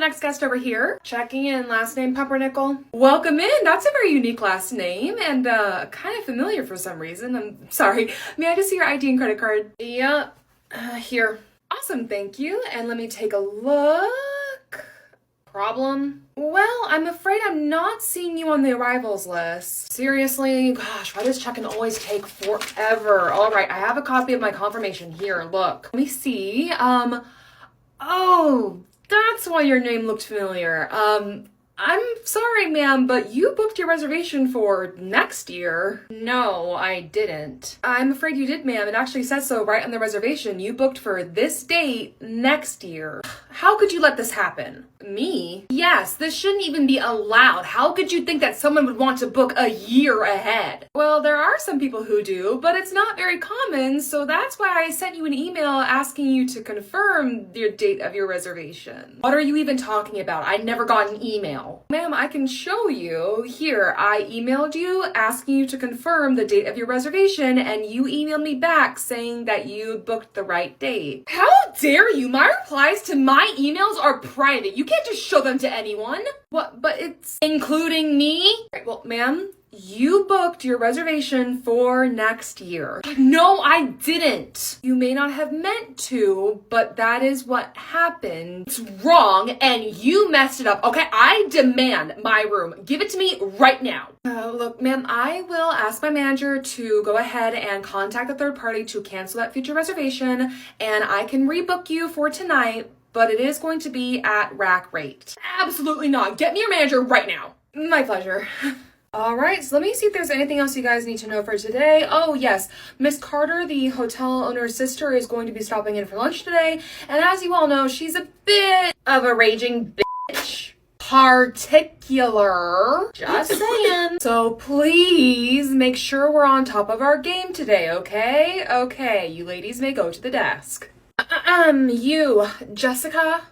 the next guest over here. Checking in, last name Pumpernickel. Welcome in. That's a very unique last name and kind of familiar for some reason. I'm sorry. May I just see your ID and credit card? Yeah, here. Awesome, thank you. And let me take a look. Problem? Well, I'm afraid I'm not seeing you on the arrivals list. Seriously? Gosh, why does check-in always take forever? All right, I have a copy of my confirmation here. Look. Let me see. Oh, that's why your name looked familiar. I'm sorry, ma'am, but you booked your reservation for next year. No, I didn't. I'm afraid you did, ma'am. It actually says so right on the reservation. You booked for this date next year. How could you let this happen? Me? Yes, this shouldn't even be allowed. How could you think that someone would want to book a year ahead? Well, there are some people who do, but it's not very common, so that's why I sent you an email asking you to confirm your date of your reservation. What are you even talking about? I never got an email. Ma'am, I can show you. Here, I emailed you asking you to confirm the date of your reservation, and you emailed me back saying that you booked the right date. How dare you? My replies to my emails are private. You can't just show them to anyone. What? But it's including me? Right, well, ma'am, you booked your reservation for next year. No, I didn't. You may not have meant to, but that is what happened. It's wrong, and you messed it up, okay? I demand my room. Give it to me right now. Look, ma'am, I will ask my manager to go ahead and contact the third party to cancel that future reservation, and I can rebook you for tonight, but it is going to be at rack rate. Absolutely not. Get me your manager right now. My pleasure. All right, so let me see if there's anything else you guys need to know for today. Oh, yes. Miss Carter, the hotel owner's sister, is going to be stopping in for lunch today. And as you all know, she's a bit of a raging bitch. Particular. Just saying. So please make sure we're on top of our game today, okay? Okay, you ladies may go to the desk. You, Jessica?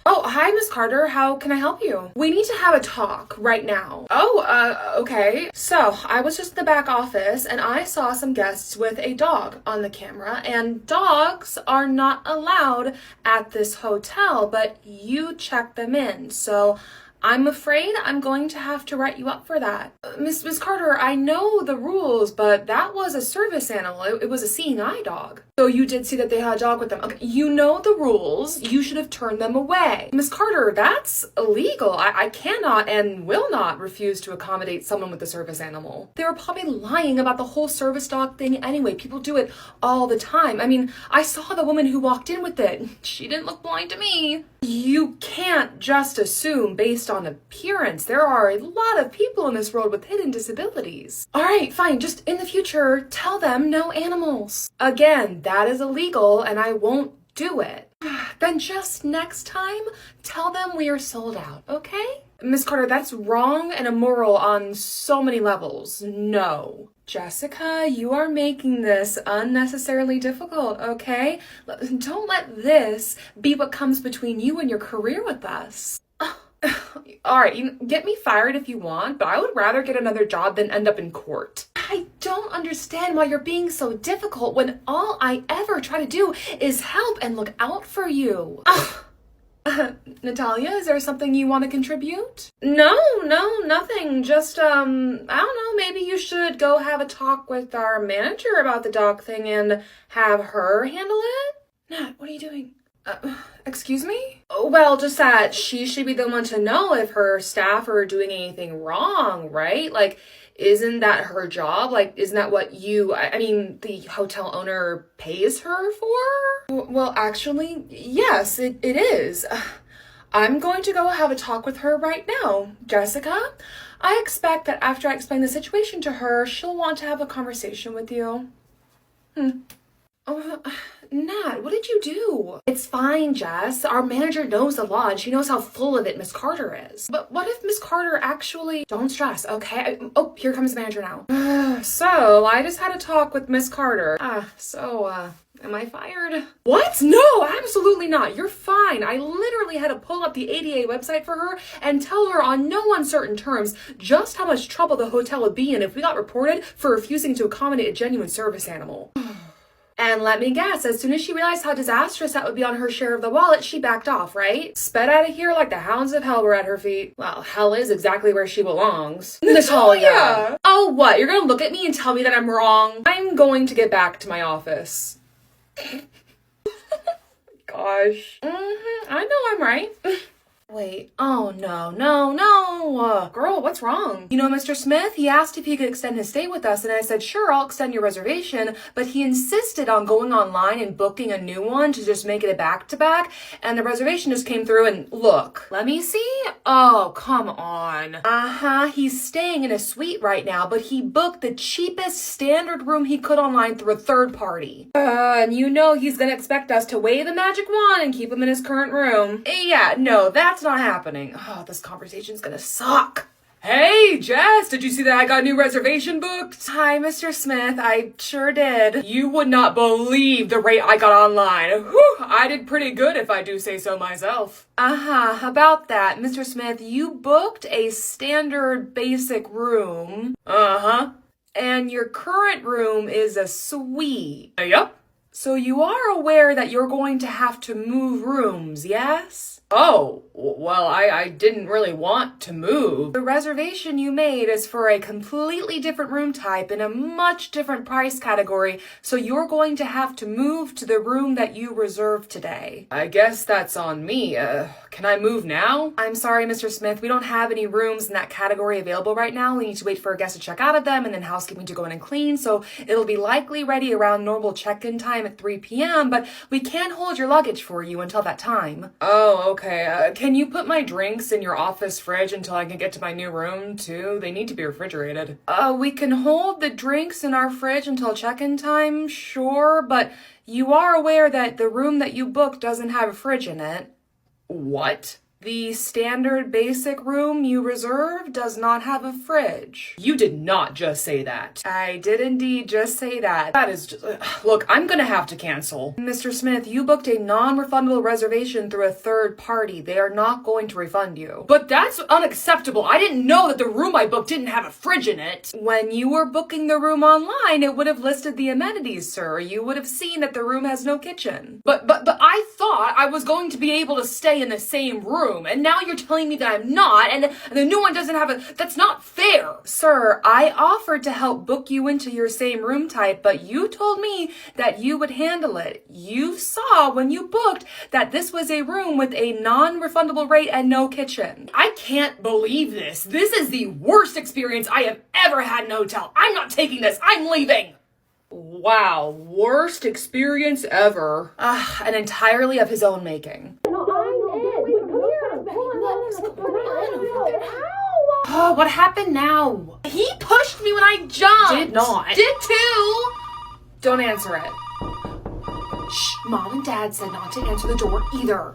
Oh, hi, Miss Carter. How can I help you? We need to have a talk right now. Oh, okay. So, I was just in the back office and I saw some guests with a dog on the camera, and dogs are not allowed at this hotel, but you checked them in. So, I'm afraid I'm going to have to write you up for that. Miss Carter, I know the rules, but that was a service animal. It was a seeing eye dog. So you did see that they had a dog with them. Okay, you know the rules. You should have turned them away. Miss Carter, that's illegal. I cannot and will not refuse to accommodate someone with a service animal. They were probably lying about the whole service dog thing anyway. People do it all the time. I mean, I saw the woman who walked in with it. She didn't look blind to me. You can't just assume based on appearance. There are a lot of people in this world with hidden disabilities. All right, fine. Just in the future, tell them no animals. Again, that is illegal and I won't do it. Then just next time, tell them we are sold out, okay? Miss Carter, that's wrong and immoral on so many levels. No. Jessica, you are making this unnecessarily difficult, okay? Don't let this be what comes between you and your career with us. All right, you get me fired if you want, but I would rather get another job than end up in court. I don't understand why you're being so difficult when all I ever try to do is help and look out for you. Natalia, is there something you want to contribute? No, nothing. Just, I don't know, maybe you should go have a talk with our manager about the dog thing and have her handle it? Nat, what are you doing? Excuse me? Well, just that she should be the one to know if her staff are doing anything wrong, right? Like, isn't that her job? Like, isn't that what the hotel owner pays her for? Well, actually, yes, it is. I'm going to go have a talk with her right now. Jessica, I expect that after I explain the situation to her, she'll want to have a conversation with you. Nat, what did you do? It's fine, Jess. Our manager knows the law and she knows how full of it Miss Carter is. But what if Miss Carter actually... Don't stress, okay? Oh, here comes the manager now. So, I just had a talk with Miss Carter. Am I fired? What? No, absolutely not. You're fine. I literally had to pull up the ADA website for her and tell her on no uncertain terms just how much trouble the hotel would be in if we got reported for refusing to accommodate a genuine service animal. And let me guess, as soon as she realized how disastrous that would be on her share of the wallet, she backed off, right? Sped out of here like the hounds of hell were at her feet. Well, hell is exactly where she belongs. Natalia! Oh, what? You're gonna look at me and tell me that I'm wrong? I'm going to get back to my office. Gosh. I know I'm right. Wait, oh no. Girl, what's wrong? You know, Mr. Smith, he asked if he could extend his stay with us, and I said, sure, I'll extend your reservation, but he insisted on going online and booking a new one to just make it a back-to-back, and the reservation just came through and look. Let me see? Oh, come on. He's staying in a suite right now, but he booked the cheapest standard room he could online through a third party. And you know he's gonna expect us to wave a magic wand and keep him in his current room. Yeah, no, that's not happening. Oh, this conversation's gonna suck. Hey, Jess, did you see that I got a new reservation booked? Hi, Mr. Smith, I sure did. You would not believe the rate I got online. Whew, I did pretty good if I do say so myself. About that, Mr. Smith, you booked a standard basic room. And your current room is a suite. Yep. So you are aware that you're going to have to move rooms, yes? Oh, well, I didn't really want to move. The reservation you made is for a completely different room type in a much different price category, so you're going to have to move to the room that you reserved today. I guess that's on me. Can I move now? I'm sorry, Mr. Smith. We don't have any rooms in that category available right now. We need to wait for a guest to check out of them and then housekeeping to go in and clean, so it'll be likely ready around normal check-in time at 3 p.m., but we can't hold your luggage for you until that time. Oh, okay. Can you put my drinks in your office fridge until I can get to my new room, too? They need to be refrigerated. We can hold the drinks in our fridge until check-in time, sure, but you are aware that the room that you booked doesn't have a fridge in it. What? The standard basic room you reserved does not have a fridge. You did not just say that. I did indeed just say that. That is just... Look, I'm gonna have to cancel. Mr. Smith, you booked a non-refundable reservation through a third party. They are not going to refund you. But that's unacceptable. I didn't know that the room I booked didn't have a fridge in it. When you were booking the room online, it would have listed the amenities, sir. You would have seen that the room has no kitchen. But I thought I was going to be able to stay in the same room. And now you're telling me that I'm not, and the new one doesn't have a... That's not fair! Sir, I offered to help book you into your same room type, but you told me that you would handle it. You saw when you booked that this was a room with a non-refundable rate and no kitchen. I can't believe this. This is the worst experience I have ever had in a hotel. I'm not taking this. I'm leaving! Wow, worst experience ever. And entirely of his own making. Oh, what happened now? He pushed me when I jumped. Did not. Did too. Don't answer it. Shh, Mom and Dad said not to answer the door either.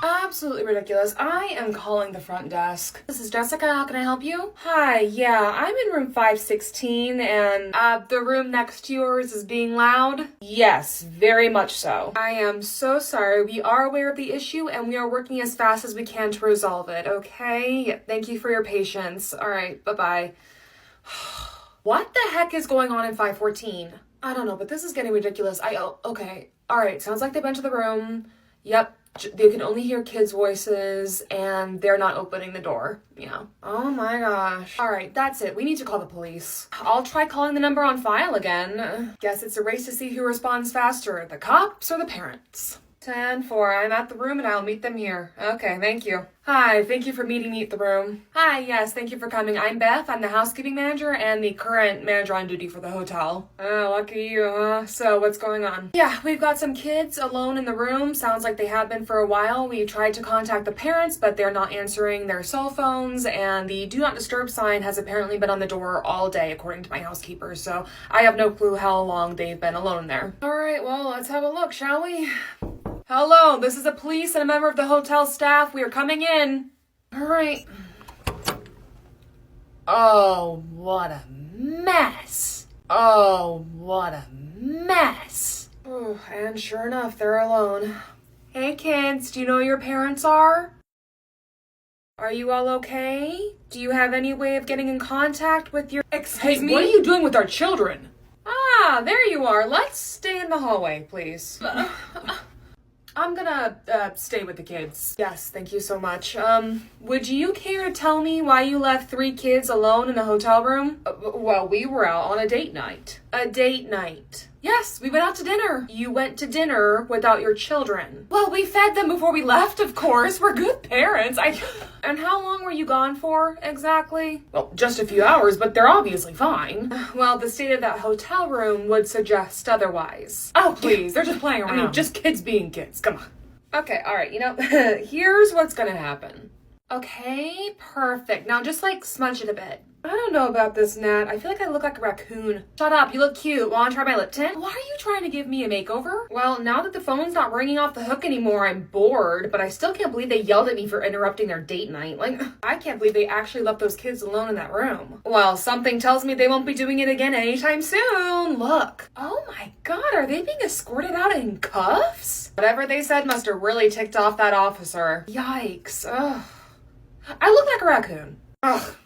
Absolutely ridiculous. I am calling the front desk. This is Jessica. How can I help you? Hi, yeah, I'm in room 516 and the room next to yours is being loud? Yes, very much so. I am so sorry. We are aware of the issue and we are working as fast as we can to resolve it, okay? Thank you for your patience. All right, bye-bye. What the heck is going on in 514? I don't know, but this is getting ridiculous. Okay. All right, sounds like they've been to the room. Yep. They can only hear kids' voices, and they're not opening the door. Yeah. Oh my gosh. All right, that's it. We need to call the police. I'll try calling the number on file again. Guess it's a race to see who responds faster, the cops or the parents. 10-4. I'm at the room and I'll meet them here. Okay, thank you. Hi, thank you for meeting me at the room. Hi, yes, thank you for coming. I'm Beth. I'm the housekeeping manager and the current manager on duty for the hotel. Oh, lucky you, huh? So, what's going on? Yeah, we've got some kids alone in the room. Sounds like they have been for a while. We tried to contact the parents, but they're not answering their cell phones, and the do not disturb sign has apparently been on the door all day, according to my housekeeper, so I have no clue how long they've been alone there. All right, well, let's have a look, shall we? Hello, this is the police and a member of the hotel staff. We are coming in. All right. Oh, what a mess. Oh, what a mess. Oh, and sure enough, they're alone. Hey, kids, do you know who your parents are? Are you all okay? Do you have any way of getting in contact with your... Excuse me? What are you doing with our children? Ah, there you are. Let's stay in the hallway, please. I'm gonna, stay with the kids. Yes, thank you so much. Would you care to tell me why you left 3 kids alone in a hotel room? Well, we were out on a date night. A date night? Yes, we went out to dinner. You went to dinner without your children. Well, we fed them before we left, of course. We're good parents. And how long were you gone for, exactly? Well, just a few hours, but they're obviously fine. Well, the state of that hotel room would suggest otherwise. Oh, please, they're just playing around. I mean, just kids being kids, come on. Okay, alright, here's what's gonna happen. Okay, perfect. Now just, smudge it a bit. I don't know about this, Nat. I feel like I look like a raccoon. Shut up, you look cute. Wanna try my lip tint? Why are you trying to give me a makeover? Well, now that the phone's not ringing off the hook anymore, I'm bored, but I still can't believe they yelled at me for interrupting their date night. I can't believe they actually left those kids alone in that room. Well, something tells me they won't be doing it again anytime soon. Look. Oh my god, are they being escorted out in cuffs? Whatever they said must have really ticked off that officer. Yikes. Ugh. I look like a raccoon. Ugh.